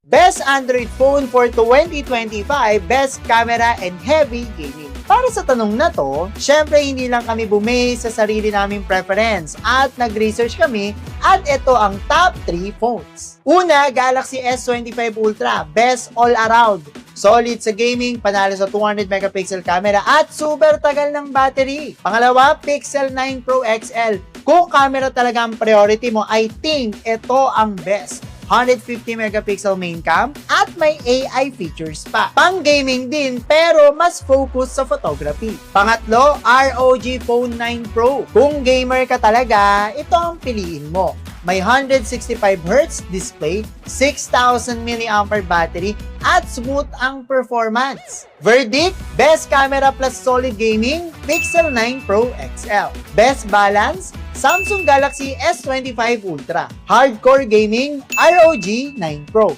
Best Android phone for 2025, best camera and heavy gaming. Para sa tanong na to, syempre hindi lang kami bumase sa sarili naming preference at nag-research kami at ito ang top 3 phones. Una, Galaxy S25 Ultra, best all around. Solid sa gaming, panalo sa 200 megapixel camera at super tagal ng battery. Pangalawa, Pixel 9 Pro XL. Kung camera talaga ang priority mo, I think ito ang best. 150 megapixel main cam at may AI features pa. Pang gaming din pero mas focus sa photography. Pangatlo, ROG Phone 9 Pro. Kung gamer ka talaga, ito ang piliin mo. May 165Hz display, 6,000 mAh battery, at smooth ang performance. Verdict, best camera plus solid gaming, Pixel 9 Pro XL. Best balance, Samsung Galaxy S25 Ultra. Hardcore gaming, ROG 9 Pro.